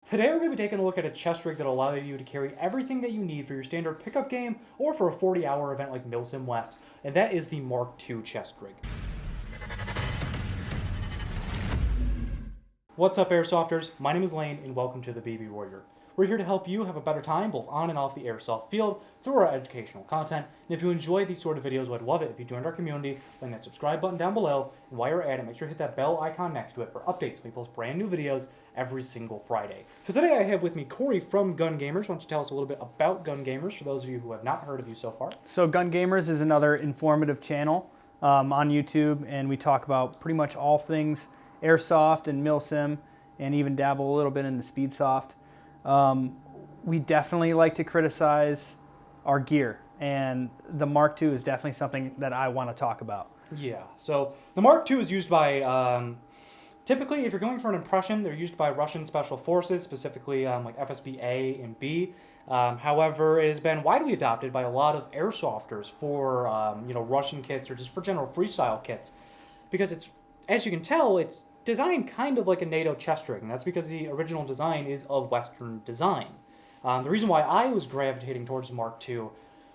Today we're going to be taking a look at a chest rig that will allow you to carry everything that you need for your standard pickup game or for a 40-hour event like MK2 West, and that is the Mark II chest rig. What's up, Airsofters? My name is Lane, and welcome to the Baby Warrior. We're here to help you have a better time both on and off the airsoft field through our educational content. And if you enjoy these sort of videos, I'd love it if you joined our community, then that subscribe button down below, and while you're at it, make sure to hit that bell icon next to it for updates. We post brand new videos every single Friday. So today I have with me Corey from Gun Gamers. Why don't you tell us a little bit about Gun Gamers for those of you who have not heard of you so far? So Gun Gamers is another informative channel on YouTube, and we talk about pretty much all things airsoft and milsim, and even dabble a little bit in the speedsoft. We definitely like to criticize our gear, and the Mark II is definitely something that I want to talk about. Yeah, so the Mark II is used by, typically if you're going for an impression, they're used by Russian Special Forces, specifically like FSB A and B. However, it has been widely adopted by a lot of airsofters for, Russian kits or just for general freestyle kits. Because it's, as you can tell, it's designed kind of like a NATO chest rig, and that's because the original design is of Western design. The reason why I was gravitating towards the Mark II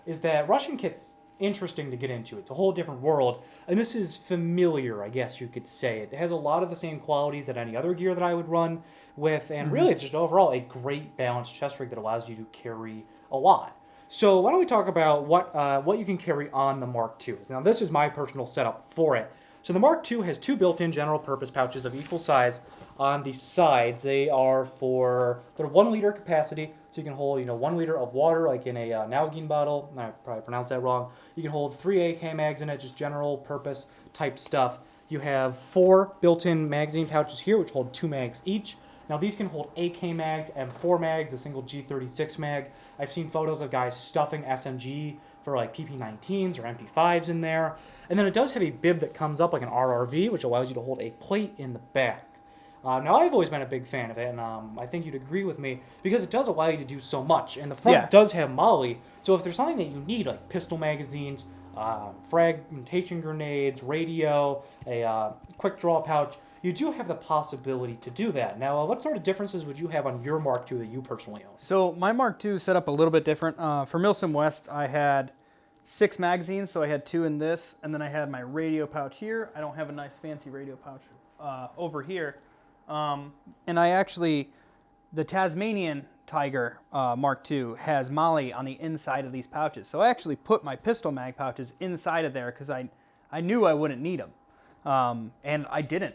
is that Russian kit's interesting to get into. It's a whole different world, and this is familiar, I guess you could say. It has a lot of the same qualities that any other gear that I would run with, and really it's just overall a great balanced chest rig that allows you to carry a lot. So why don't we talk about what you can carry on the Mark II. Now this is my personal setup for it. So the Mark II has two built-in general purpose pouches of equal size on the sides. They're 1 liter capacity, so you can hold 1 liter of water like in a Nalgene bottle. I probably pronounced that wrong. You can hold 3 AK mags in it, just general purpose type stuff. You have 4 built-in magazine pouches here, which hold 2 mags each. Now these can hold AK mags, M4 mags, a single G36 mag. I've seen photos of guys stuffing SMG for like PP19s or MP5s in there. And then it does have a bib that comes up like an RRV, which allows you to hold a plate in the back. Now, I've always been a big fan of it, and I think you'd agree with me, because it does allow you to do so much. And the front does have molly, so if there's something that you need, like pistol magazines, fragmentation grenades, radio, a quick draw pouch, you do have the possibility to do that. Now, what sort of differences would you have on your Mark II that you personally own? So my Mark II is set up a little bit different. For MK2 West, I had 6 magazines, so I had 2 in this, and then I had my radio pouch here. I don't have a nice fancy radio pouch over here. And I actually, the Tasmanian Tiger Mark II has molly on the inside of these pouches. So I actually put my pistol mag pouches inside of there because I knew I wouldn't need them. And I didn't.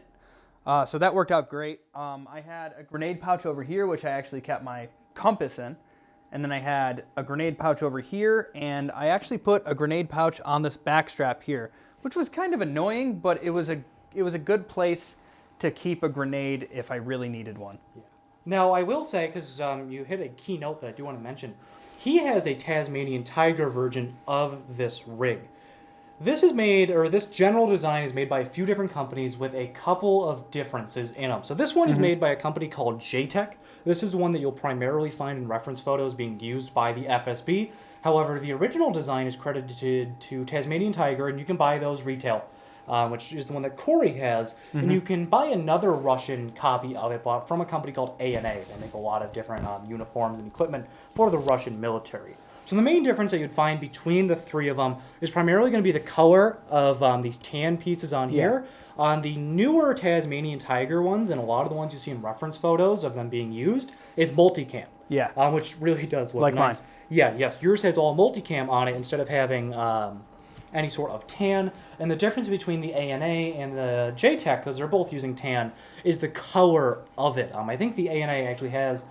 So that worked out great. I had a grenade pouch over here, which I actually kept my compass in. And then I had a grenade pouch over here, and I actually put a grenade pouch on this back strap here, which was kind of annoying, but it was a good place to keep a grenade if I really needed one. Yeah. Now, I will say, because you hit a key note that I do want to mention, he has a Tasmanian Tiger version of this rig. This is made, or this general design is made by a few different companies with a couple of differences in them. So this one is made by a company called JTech. This is one that you'll primarily find in reference photos being used by the FSB. However, the original design is credited to Tasmanian Tiger, and you can buy those retail, which is the one that Corey has. And you can buy another Russian copy of it bought from a company called A&A. They make a lot of different uniforms and equipment for the Russian military. So the main difference that you'd find between the three of them is primarily going to be the color of these tan pieces on here. On the newer Tasmanian Tiger ones, and a lot of the ones you see in reference photos of them being used, is multicam. Yeah. Which really does look like nice. Mine. Yeah, yes. Yours has all multicam on it instead of having any sort of tan. And the difference between the A&A and the JTech, because they're both using tan, is the color of it. I think the A&A actually has...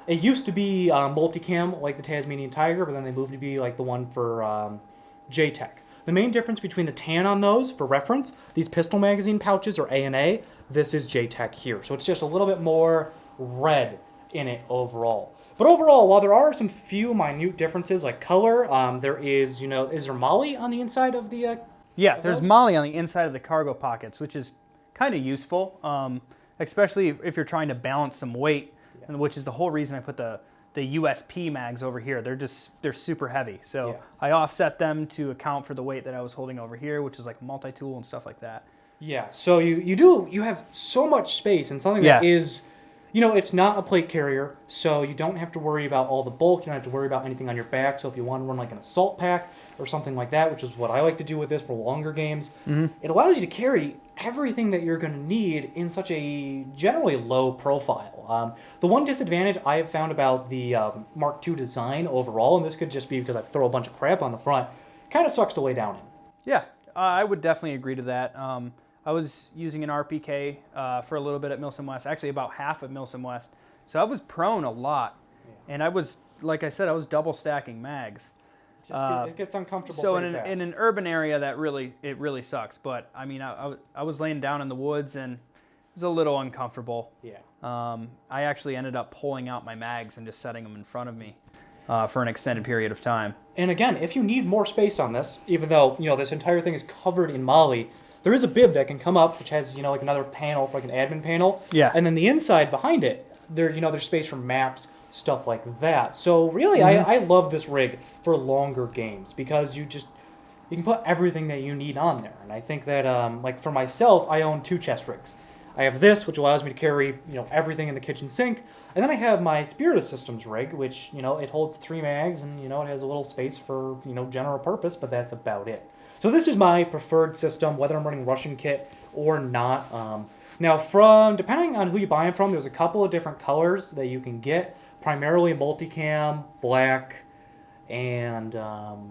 It used to be multicam like the Tasmanian Tiger, but then they moved to be like the one for JTech. The main difference between the tan on those, for reference, these pistol magazine pouches are A&A, this is JTech here. So it's just a little bit more red in it overall. But overall, while there are some few minute differences like color, there is, is there molly on the inside of the... Yeah, there's molly on the inside of the cargo pockets, which is kind of useful, especially if you're trying to balance some weight. And which is the whole reason I put the USP mags over here. They're super heavy. So I offset them to account for the weight that I was holding over here, which is like multi-tool and stuff like that. Yeah, so you have so much space, and something that is it's not a plate carrier, so you don't have to worry about all the bulk. You don't have to worry about anything on your back. So if you want to run like an assault pack or something like that, which is what I like to do with this for longer games, it allows you to carry everything that you're going to need in such a generally low profile. The one disadvantage I have found about the Mark II design overall, and this could just be because I throw a bunch of crap on the front, kind of sucks to lay down in. Yeah, I would definitely agree to that. I was using an RPK for a little bit at Milsom West, actually about half at Milsom West. So I was prone a lot. Yeah. And I was, like I said, I was double stacking mags. It gets uncomfortable. So in an urban area, it really sucks. But I mean, I was laying down in the woods and it was a little uncomfortable. Yeah. I actually ended up pulling out my mags and just setting them in front of me for an extended period of time. And again, if you need more space on this, even though this entire thing is covered in moly, there is a bib that can come up, which has like another panel for like an admin panel. Yeah. And then the inside behind it, there's space for maps, stuff like that. So really, I love this rig for longer games because you can put everything that you need on there. And I think that like for myself, I own 2 chest rigs. I have this, which allows me to carry everything in the kitchen sink, and then I have my Spirit Systems rig, which it holds 3 mags, and it has a little space for general purpose, but that's about it. So this is my preferred system, whether I'm running Russian kit or not. Now, depending on who you buy them from, there's a couple of different colors that you can get. Primarily multicam, black, and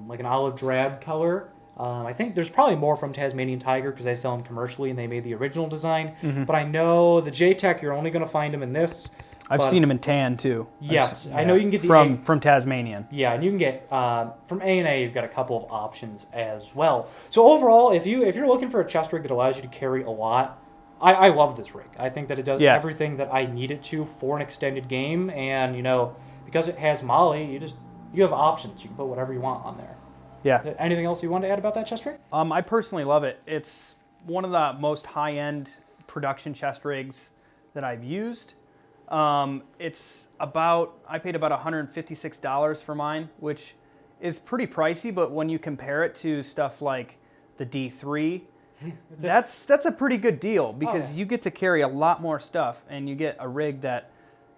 like an olive drab color. I think there's probably more from Tasmanian Tiger because they sell them commercially and they made the original design. But I know the JTech, you're only going to find them in this. I've seen them in tan too. Yes, I know you can get from Tasmanian. Yeah, and you can get from A&A. You've got a couple of options as well. So overall, if you're looking for a chest rig that allows you to carry a lot, I love this rig. I think that it does everything that I need it to for an extended game, and because it has moly, you have options. You can put whatever you want on there. Yeah. Anything else you want to add about that chest rig? I personally love it. It's one of the most high-end production chest rigs that I've used. I paid about $156 for mine, which is pretty pricey, but when you compare it to stuff like the D3, that's a pretty good deal because you get to carry a lot more stuff and you get a rig that,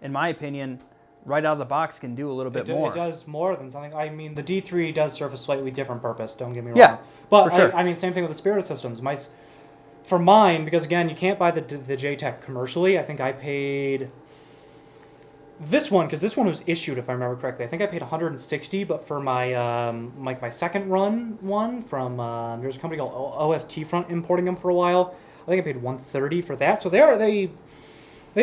in my opinion, right out of the box can do a little bit more. It does more than something. I mean, the D3 does serve a slightly different purpose, don't get me wrong. Yeah, but for sure. I mean, same thing with the Spirit Systems. For mine, because again, you can't buy the JTech commercially, I think I paid this one, because this one was issued, if I remember correctly. I think I paid $160, but for my my second run one from there's a company called OST Front importing them for a while. I think I paid $130 for that. So they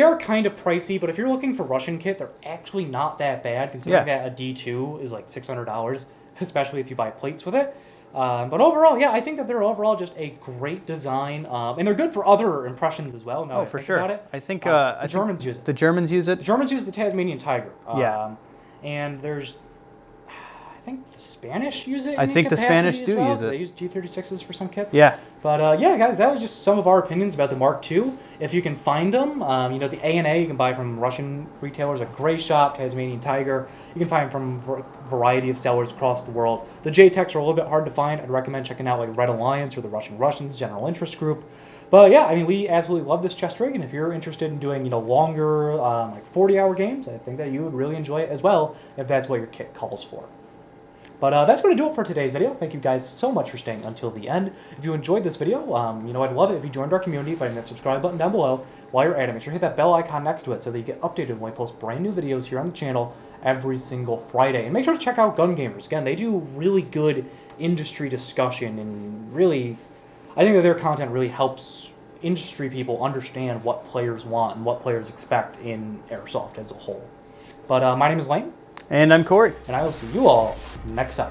are kind of pricey, but if you're looking for Russian kit, they're actually not that bad, considering that a D2 is like $600, especially if you buy plates with it. But overall, yeah, I think that they're overall just a great design, and they're good for other impressions as well. Now for sure. About it. I think the Germans use it. The Germans use it. The Germans use the Tasmanian Tiger. Yeah. And I think the Spanish use it. I think the Spanish do use it. They use G36s for some kits. Yeah. But yeah, guys, that was just some of our opinions about the Mark II. If you can find them, the A&A you can buy from Russian retailers like Gray Shop, Tasmanian Tiger. You can find them from a variety of sellers across the world. The JTechs are a little bit hard to find. I'd recommend checking out like Red Alliance or the Russians General Interest Group. But yeah, I mean, we absolutely love this chest rig, and if you're interested in doing longer, like 40-hour games, I think that you would really enjoy it as well if that's what your kit calls for. But that's going to do it for today's video. Thank you guys so much for staying until the end. If you enjoyed this video, I'd love it if you joined our community by hitting that subscribe button down below. While you're at it, make sure to hit that bell icon next to it so that you get updated when we post brand new videos here on the channel every single Friday. And make sure to check out Gun Gamers. Again, they do really good industry discussion, and really, I think that their content really helps industry people understand what players want and what players expect in Airsoft as a whole. But my name is Lane. And I'm Corey. And I will see you all next time.